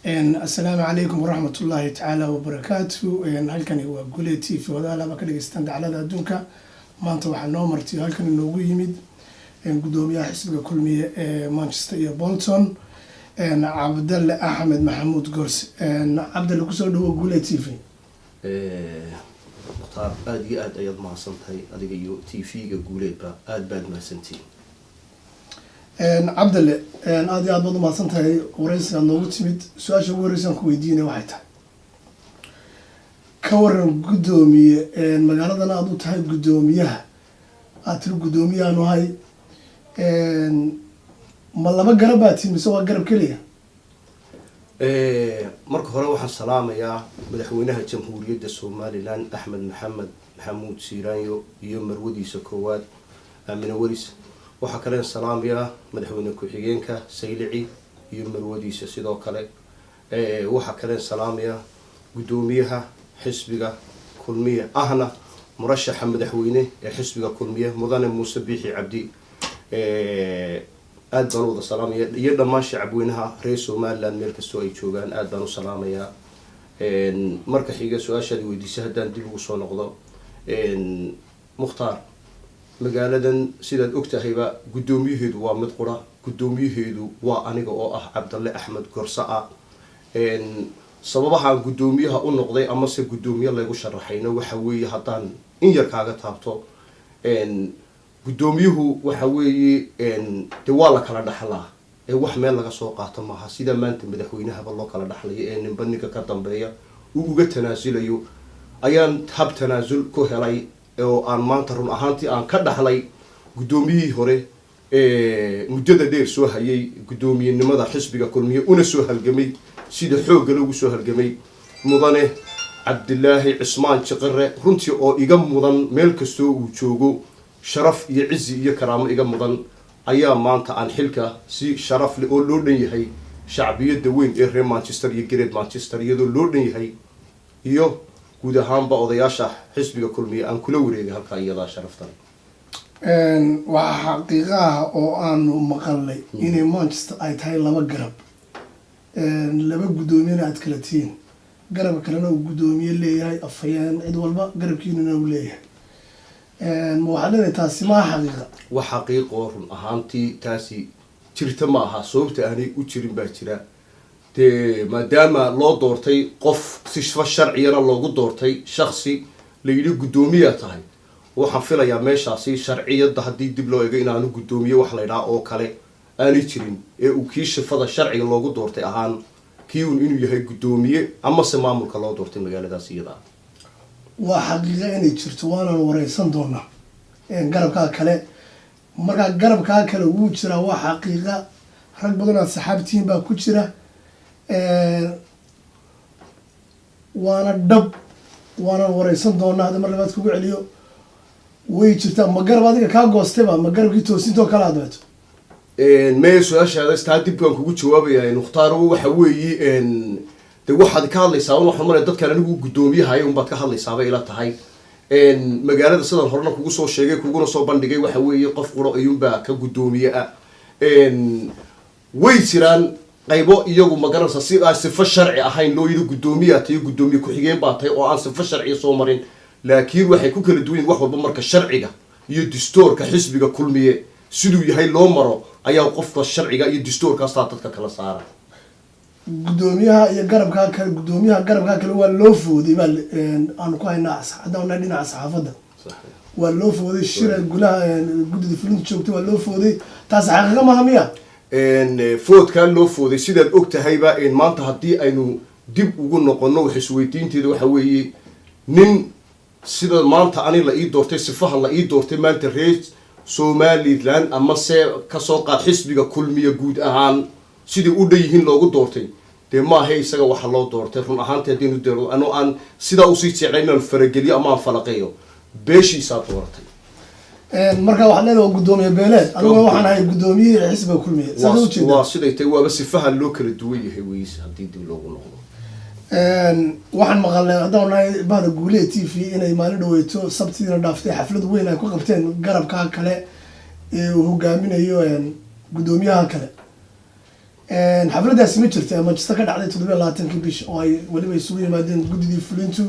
السلام عليكم ورحمة الله تعالى وبركاته. halkani waa Gule TV wadaalaha ka dhageystaan dacalada adduunka. maanta waxaan noo martay halkan inoogu yimid gudoomiyaha xisbiga kulmiye ee Manchester iyo Bolton Cabdalle Axmed Maxamuud Gorsi. Cabdalle ku soo dhawo Gule TV. muxtaar aad iyo aad ayaad mahadsantahay adiga iyo TV-ga Guleedba aad baad mahadsantihiin. Cabdalle aad iyo aad baad mahadsantahay waraysiga noogu timid. Su'aasha ugu horeysa aan ku weydiinay waxay tahay ka waran gudoomiye magaaladan aad u tahay gudoomiyaha aad tiri gudoomiyahanu hay ma laba garab aad tihiin mise waa garab keliya? marka hore waxaan salaamayaa madaxweynaha jamhuuriyadda Somaliland Axmed Maxamuud Siiraanyo iyo marwadiisa koowaad Aamina Waris. waxaa kale salaamayaa madaxweyne ku-xigeenka Saylici iyo marwadiisa sidoo kale. waxaa kale salaamayaa gudoomiyaha xisbiga kulmiye ahna murashaxa madaxweyne ee xisbiga kulmiye mudane Muuse Biixi Cabdi. aad baan u wada salaamaya iyo dhammaan shacabweynaha reer Somaliland meel kastoo ay joogaan aad baan u salaamayaa. marka xiga su'aashaad weydiisay haddaan dib ugu soo noqdo muxtaar magaaladan sidaad ogtahayba gudoomiyaheedu waa mid qura. gudoomiyaheedu waa aniga oo ah Cabdalle Axmed Gorsi. sababaha gudoomiyaha u noqday ama se gudoomiye lagu sharaxayna waxa weeye haddaan in yar kaaga taabto gudoomiyuhu waxa weeye de waa la kala dhaxlaa ee wax meel laga soo qaato maaha sida maanta madaxweynahaba loo kala dhaxlayo ee ninba ninka ka dambeeya uu uga tanaasulayo ayaan hab tanaasul ku helay oo aan maanta run ahaantii aan ka dhaxlay gudoomiyihii hore muddada dheer soo hayay gudoomiyenimada xisbiga kulmiye una soo halgamay sida xoogga lagu soo halgamay mudane Cabdillaahi Cismaan Jiqire runtii oo iga mudan meel kastoo uu joogo sharaf iyo cizi iyo karaamo iga mudan ayaa maanta aan xilka si sharaf leh oo loo dhan yahay shacbiyada weyn ee reer Manchester iyo Great Manchester iyadoo loo dhan yahay iyo guud ahaanba odayaasha xisbiga kulmiye aan kula wareegay halka iyada sharaftan. waa xaqiiqaha oo aanu maqalnay inay Manchester ay tahay laba garab laba gudoomiyana aad kala tihiin garabka kalena uu gudoomiye leeyahay afhayeen cid walba garabkiinuna uu leeyahay ma waxaa leedahay taasi ma xaqiiqa? wax xaqiiqo run ahaantii taasi jirta ma aha sababta aanay u jirin baa jira dee maadaama loo doortay qof sifa sharciyana loogu doortay shakhsi la yidhi gudoomiyaa tahay waxaan filayaa meeshaasi sharciyadda haddii dib loo eego inaanu gudoomiye wax la yidhaha oo kale aanay jirin ee uu kii shifada sharciga loogu doortay ahaan kii uun inuu yahay gudoomiye amase maamulka loo doortay magaaladaas iyada. waa xaqiiqa inay jirto waanaan wareysan doonaa garabkaa kale markaa garabkaa kale wuu jiraa waa xaqiiqa rag badan aad saxaabtihiin baa ku jira waana dhab waanaan wareysan doonaa hadda mar labaad kugu celiyo way jirtaa ma garab adiga kaa goostayba ma garabkii toosintoo kale aad beeto mee su-aashaada istaa dib baan kugu jawaabayaa mukhtaar waxa weeye de waxaad ka hadlaysaa waxaan maray dadkan anigu gudoomiyahay un baad ka hadlaysaaba ila tahay magaalada sidaan horena kugu soo sheegay kuguna soo bandhigay waxa weeye qof quro ayuunbaa ka gudoomiye ah way jiraan qaybo iyagu magaranaysa si aan sifo sharci ahayn loo yidhi gudoomiyaa tahay gudoomiye ku-xigeen baa tahay oo aan sifo sharciya soo marin laakiin waxay ku kala duwan yihiin wax walba marka sharciga iyo dastuurka xisbiga kulmiye siduu yahay loo maro ayaa qofka sharciga iyo dastuurkaastaa dadka kala saara. gudoomiyaha iyo garabkaa kale gudoomiyaha garabkaa kale waa loo fooday baa aanu ku haynaa haddana dhinaca saxaafadda waa loo fooday shira gulaha guddida fulinta joogtay waa loo fooday taas xaqiiqa maaha miya? foodkaa loo fooday sidaad ogtahayba maanta haddii aynu dib ugu noqono wax isweydiinteeda waxa weeye nin sida maanta ani la ii doortay sifaha la ii doortay maanta reer Somaliland ama se kasoo qaad xisbiga kulmiye guud ahaan sidii u dhan yihiin loogu doortay dee maaha isaga waxa loo doortay run ahaantii haddaynu daro anoo aan sidaa usii jeclayn inaan farageliyo ama aan falaqeeyo beeshiisaa dooratay. markaa waxaad leedahay waa gudoomiye beeleed aniguna waxaan ahay gudoomiyihii xisbiga kulmiye saas ujeeda waa siday tahay waaba sifaha loo kala duwan yahay weyse haddii dib loogu noqdo. waxaan maqalnay haddaan nahay bahda Gule TV inay maalin dhaweyto sabtiina dhaaftay xaflad weyn ay ku qabteen garabkaa kale ee uu hogaaminayo gudoomiyaha kale xafladaasi ma jirta Manchester ka dhacday 27 bish oo ay waliba isugu yimaadeen gudidii fulintu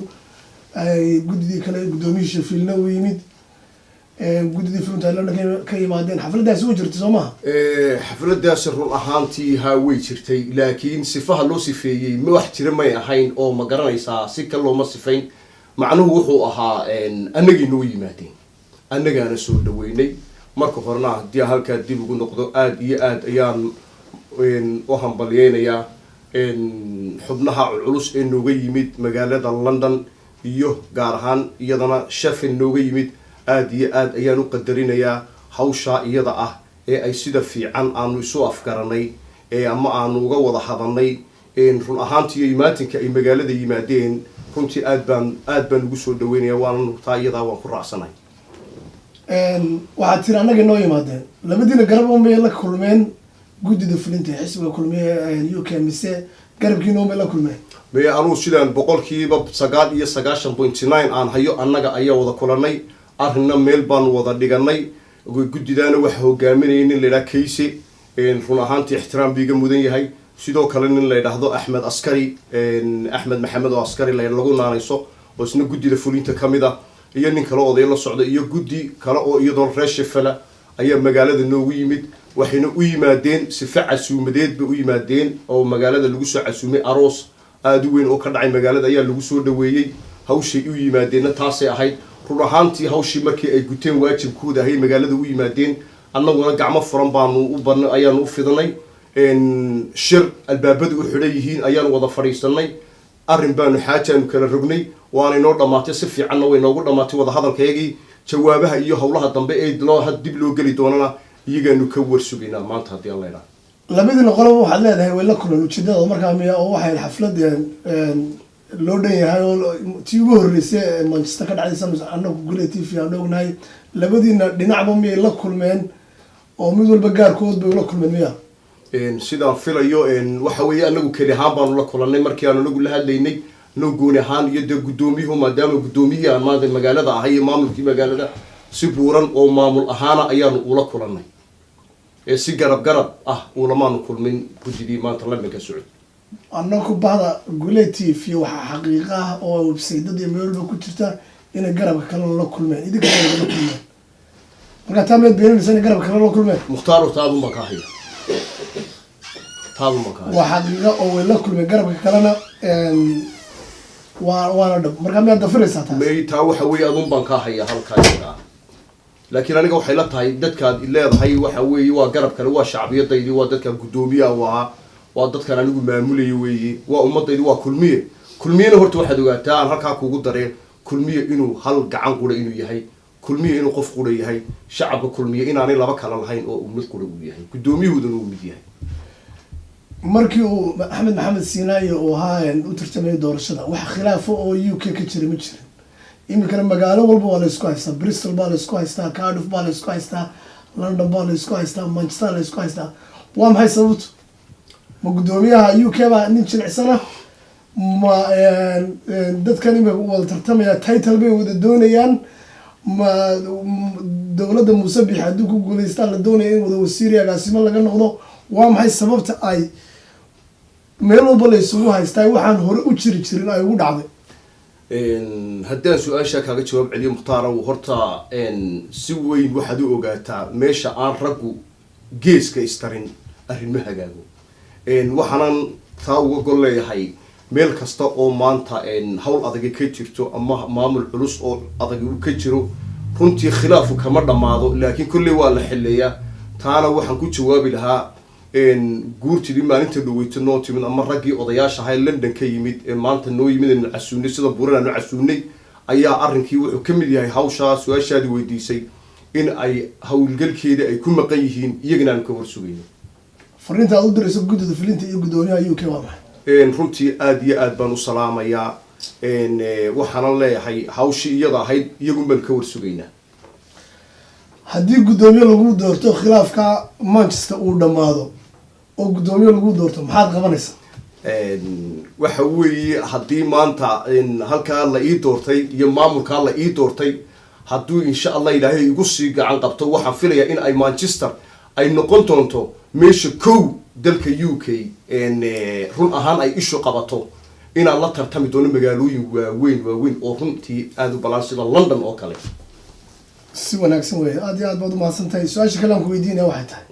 ay gudidii kale gudoomiyaha filna u yimid gudidii fulintu ay ka yimaadeen xafladaasi u jirtay Soomaa xafladaasi run ahaantii ha way jirtay laakiin sifaha loo sifeeyay ma wax jira may ahayn oo ma garanaysaa si kale loo ma sifayn macnuhu wuxuu ahaa annagii noo yimaadeen annagaana soo dhaweynay marka horena hadii halka dib ugu noqdo aad iyo aad ayaan oo hambalyeynaya xubnaha culus ee nooga yimid magaalada London iyo gaar ahaan iyadana Sheffield nooga yimid aad iyo aad ayaan u qadarinayaa hawsha iyada ah ee ay sida fiican aanu isu afgaranay ama aanu uga wada hadalnay run ahaantii imaatinka ay magaalada yimaadeen runtii aad baan ugu soo dhaweynaya waan taa iyada waan ku raacsanahay waxaad tiri annaga noo yimaadeen labadiina garab uma la kulmeen gudida fulinta xisbiga kulmiye UK mise garabkiina uma la kulmeen bay anu sidaan boqolkiiba 9.9 aan hayo annaga ayaa wada kulanay arrinna meel baan wada dhiganay gudidaana wax hogaaminayay nin la yiraahdo Kayse run ahaantii ixtiraam biiga mudan yahay sidoo kale nin la yiraahdo Axmed Askari Axmed Maxamed oo Askari lagu naanayso oo isna gudida fulinta kamida iyo nin kale oo oday la socda iyo gudi kale oo iyadoo Sheffield ayaa magaalada noogu yimid waxayna u yimaadeen si casuumadeed ba u yimaadeen oo magaalada lagu soo casuumay aroos aad u weyn oo ka dhacay magaalada ayaa lagu soo dhaweeyay hawshay u yimaadeen taasay ahayd run ahaantii hawshii markii ay guteen waajibkooda ahay magaalada u yimaadeen annaguna gacmo furan baanu u badnay ayaan u fidanay shir albaabada u xidhan yihiin ayaan wada fadhiisanay arrin baanu xaajaanu kala rognay waana inoo dhamaatay si fiicanna way noogu dhamaatay wada hadalkaygii jawaabaha iyo hawlaha dambe ee dib loo geli doonana iyagaanu ka warsugaynaa maanta hadii alla yiraahdo labadina qolob waxaad leedahay way la kulan ujeedada markaa miya oo waxay xafladeen loo dhan yahay oo tii ugu horeysay Manchester ka dhacday annagu gule TV aan ognahay labadina dhinacba miyay la kulmeen oo mid walba gaarkood bay la kulmeen miya sidaan filayo waxa weeye anagu kali ahaan baan la kulanay markii aan anagu la hadlaynay noo gooni ahaan iyo gudoomiyuhu maadaama gudoomiyihii aan maanta magaalada ahay iyo maamulkii magaalada si buuran oo maamul ahaana ayaan ula kulanay si garab ah ulamaanu kulmin gudidii maanta London ka socod annagu baada gule TV waxa xaqiiqo ah oo website-da meelba ku jirta in garabka kale la kulmeen idinka la kulmeen marka taameed beenaysan garabka kale la kulmeen muxtaar taadu ma ka hayo وحقيقة أو ولا كل مجرب كلامنا وأنا دب مركب من الدفرس هذا ما يتاو حوي أظن بنكاهية هالكاية لكن أنا جو حيلتها دتك إلا هاي وحوي وجرب كلوا شعبية ضيدي ودتك قدومية ودتك أنا نقول معمولي وأمة ضيدي كل مية نهرت واحد وقتها هالكا كوجود دري كل مية إنه هل جعان قولي إنه يهي كل مية إنه قف قولي يهي شعب كل مية إنه أنا لا بكر على الحين أو أمة قولي يهي قدومية ودنو مديهي markii uu Axmed Maxamed Siinaay oo ahaan u tartamay doorashada wax khilaaf oo UK ka jiray ma jirin imika magaalo walba waa la isku haystaa Bristol baa la isku haystaa Cardiff baa la isku haystaa London baa la isku haystaa Manchester la isku haystaa waa maxay sababtu ma gudoomiyaha UK baa nin jilicsana ma dadkan imika wada tartamaya title bay wada doonayaan ma dawladda Muusabix haduu ku guuleystaan la doonayo in wada wasiir agaasimo laga noqdo waa maxay sababta ay meel walba la isugu haystaa waxaan hore u jirin ay ugu dhacday haddaan su-aasha kaaga jawaab celiyo muxtaar oo horta si weyn waxaad u ogaataa meesha aan raggu geeska istarin arrin ma hagaago waxaanan taa uga gol leeyahay meel kasta oo maanta hawl adag ka jirto ama maamul culus oo adag ka jiro runtii khilaafu kama dhamaado laakiin kulli waa la xilleeyaa taana waxaan ku jawaabi lahaa guurtidii maalinta dhaweyto noo timid ama raggii odayaasha ahay London ka yimid maanta noo yimid in casuunay sida buurana noo casuunay ayaa arrinkii wuxuu ka mid yahay hawsha su'aashaadi weydiisay in ay hawlgalkeeda ay ku maqan yihiin iyagana aan ka warsugayno fariinta aad u dirayso gudida fulinta iyo gudoomiyaha UK waa maxay runtii aad iyo aad baan u salaamayaa waxaan leeyahay hawshii iyada ahayd iyagu baan ka warsugaynaa haddii gudoomiye lagu doorto khilaafka Manchester uu dhamaado oo gudoomiye lagu doorto maxaad qabanaysaa waxa weeye haddii maanta halka la ii doortay iyo maamulka la ii doortay hadduu insha Allah ilaahay igu sii gacan qabto waxaan filayaa in ay Manchester ay noqon doonto meesha kow dalka UK run ahaan ay ishu qabato inaan la tartami doono magaalooyin waaweyn oo runtii aada u balaan sida London oo kale. si wanaagsan weeye aad iyo aad baad u mahadsantahay. su-aasha kale aan ku weydiinaya waxay tahay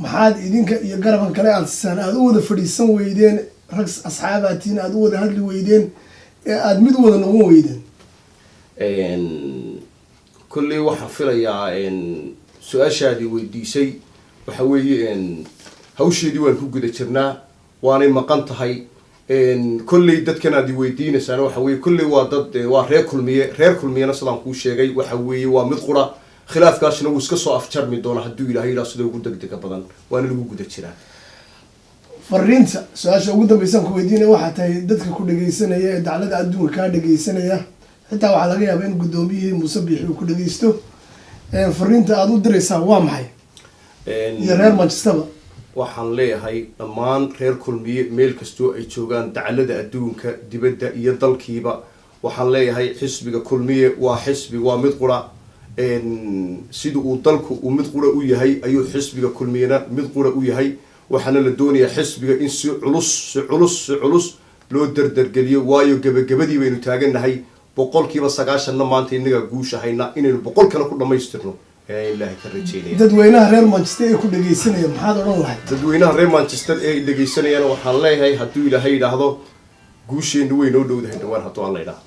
maxaad idinka iyo garabkan kale aad sisaan aada u wada fadhiisan weydeen, rag asxaabaatiin aada u wada hadli weydeen ee aada mid wada noqon weydeen? kolley waxaan filayaa su-aashaadii weydiisay waxa weeye hawsheedii waan ku guda jirnaa, waanay maqan tahay. kolley dadkan aad weydiinaysaan waxa weeye kolley waa dad waa reer kulmiyena sidaan kuu sheegay waxa weeye waa mid qura, khilaafkaasna wuu iska soo afjarmi doona hadduu ilaahay ilaa sida ugu degdega badan, waana lagu guda jiraa. fariinta su-aasha ugu dambeysaan ku weydiinaya waxaa tahay dadka ku dhageysanaya ee daclada adduunka kaa dhageysanaya, xitaa waxaa laga yaabaa in guddoomiyihii Muuse Biixi uu ku dhageysto. fariinta aada u diraysaa waa maxay iyo reer Manchesterba? waxaan leeyahay dhammaan reer kulmiye meel kastoo ay joogaan daclada adduunka dibadda iyo dalkiiba, waxaan leeyahay xisbiga kulmiye waa xisbi, waa mid qura. sida uu dalku uu mid qura u yahay ayuu xisbiga kulmiyena mid qura u yahay. waxaana la doonayaa xisbiga in si culus loo dardargeliyo, waayo gabagabadii baynu taagannahay. 90% maanta inaga guushahayna inaynu 100 kale ku dhamaystirno ilaahay ka rajeynaya. dadweynaha reer Manchester ee ku dhageysanaya maxaad oran lahayd? dadweynaha reer Manchester ee dhageysanayana waxaan leeyahay hadduu ilaahay yiraahdo guusheenu way noo dhowdahay dhawaan hadduu alla yiraahdo.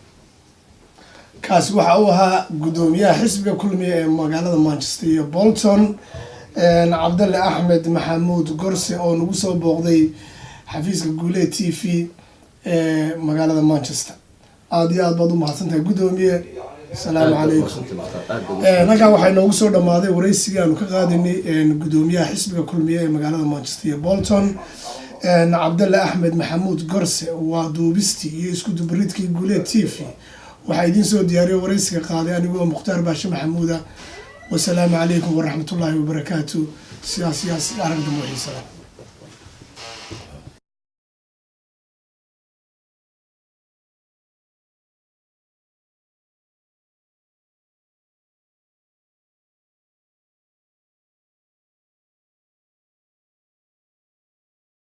kaasi waxa uu ahaa gudoomiyaha xisbiga kulmiye ee magaalada Manchester iyo Bolton, Cabdalle Axmed Maxamuud Gorse oo nagu soo booqday xafiiska Guule TV ee magaalada Manchester. aad iyo aad baad u mahadsantahay gudoomiye. السلام عليكم. نجا waxay noogu soo dhamaaday wareysiga aanu ka qaadinay gudoomiyaha xisbiga kulmiye ee magaalada Manchester Bolton, Cabdalle Axmed Maxamuud Gorse waa duubisti iyo isku dubridkii Guule TV. waxaa idin soo diyaariyay wareysiga qaaday anigoo Mukhtaar Baashe Maxamuuda. والسلام عليكم ورحمة الله وبركاته. سياسي أرقد موحي.